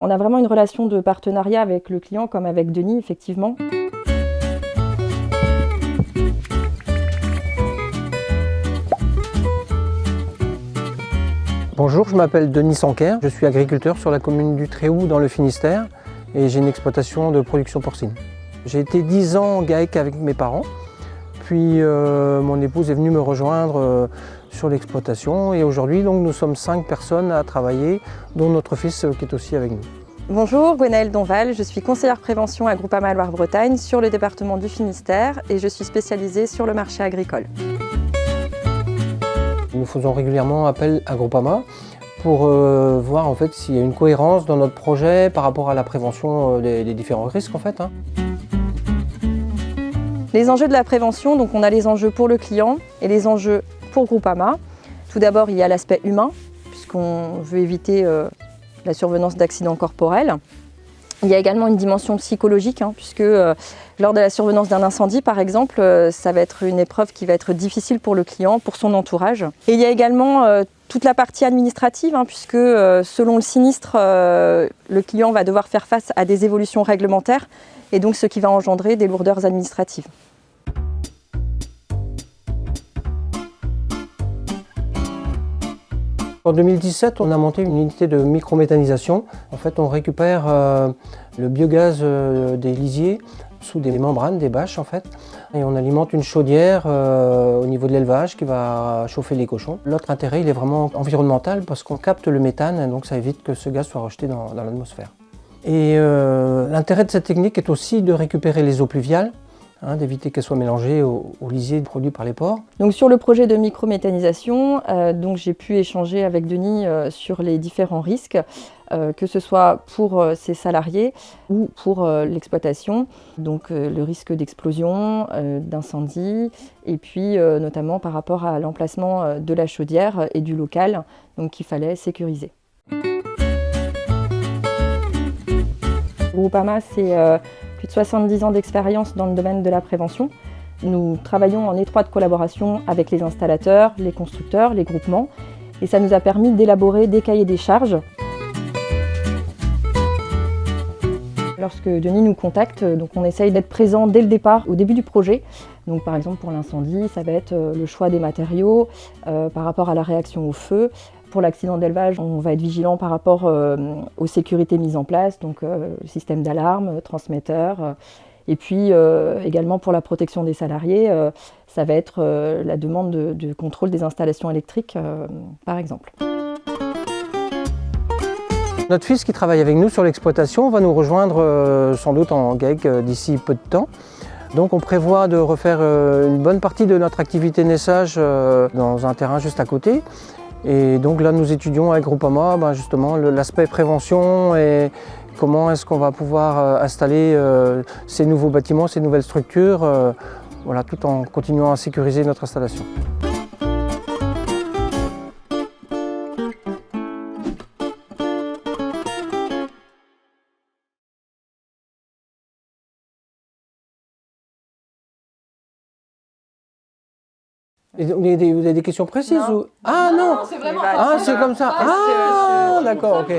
On a vraiment une relation de partenariat avec le client comme avec Denis, effectivement. Bonjour, je m'appelle Denis Sanquer, je suis agriculteur sur la commune du Tréhoux dans le Finistère et j'ai une exploitation de production porcine. J'ai été 10 ans en GAEC avec mes parents, puis mon épouse est venue me rejoindre sur l'exploitation et aujourd'hui donc nous sommes 5 personnes à travailler, dont notre fils qui est aussi avec nous. Bonjour, Gwenaëlle Donval, je suis conseillère prévention à Groupama Loire-Bretagne sur le département du Finistère et je suis spécialisée sur le marché agricole. Nous faisons régulièrement appel à Groupama pour voir en fait s'il y a une cohérence dans notre projet par rapport à la prévention des différents risques en fait. Les enjeux de la prévention, donc on a les enjeux pour le client et les enjeux pour Groupama. Tout d'abord, il y a l'aspect humain, puisqu'on veut éviter la survenance d'accidents corporels. Il y a également une dimension psychologique, puisque lors de la survenance d'un incendie, par exemple, ça va être une épreuve qui va être difficile pour le client, pour son entourage. Et il y a également toute la partie administrative, puisque selon le sinistre, le client va devoir faire face à des évolutions réglementaires, et donc ce qui va engendrer des lourdeurs administratives. En 2017, on a monté une unité de microméthanisation. En fait, on récupère le biogaz des lisiers sous des membranes, des bâches en fait. Et on alimente une chaudière au niveau de l'élevage qui va chauffer les cochons. L'autre intérêt, il est vraiment environnemental parce qu'on capte le méthane, donc ça évite que ce gaz soit rejeté dans l'atmosphère. Et l'intérêt de cette technique est aussi de récupérer les eaux pluviales, d'éviter qu'elles soient mélangées aux lisiers produits par les porcs. Donc sur le projet de microméthanisation, j'ai pu échanger avec Denis sur les différents risques, que ce soit pour ses salariés ou pour l'exploitation. Donc le risque d'explosion, d'incendie, et puis notamment par rapport à l'emplacement de la chaudière et du local, donc qu'il fallait sécuriser. Groupama, c'est plus de 70 ans d'expérience dans le domaine de la prévention. Nous travaillons en étroite collaboration avec les installateurs, les constructeurs, les groupements, et ça nous a permis d'élaborer des cahiers des charges. Lorsque Denis nous contacte, donc on essaye d'être présent dès le départ, au début du projet. Donc par exemple pour l'incendie, ça va être le choix des matériaux par rapport à la réaction au feu. Pour l'accident d'élevage, on va être vigilant par rapport aux sécurités mises en place, donc le système d'alarme, transmetteur. Et puis également pour la protection des salariés, ça va être la demande de contrôle des installations électriques, par exemple. Notre fils qui travaille avec nous sur l'exploitation va nous rejoindre sans doute en GAEC d'ici peu de temps. Donc on prévoit de refaire une bonne partie de notre activité naissage dans un terrain juste à côté. Et donc là nous étudions avec Groupama justement l'aspect prévention et comment est-ce qu'on va pouvoir installer ces nouveaux bâtiments, ces nouvelles structures, voilà, tout en continuant à sécuriser notre installation. Et vous avez des questions précises Non. ou... Ah non, c'est vraiment c'est comme ça. Ah d'accord, ok.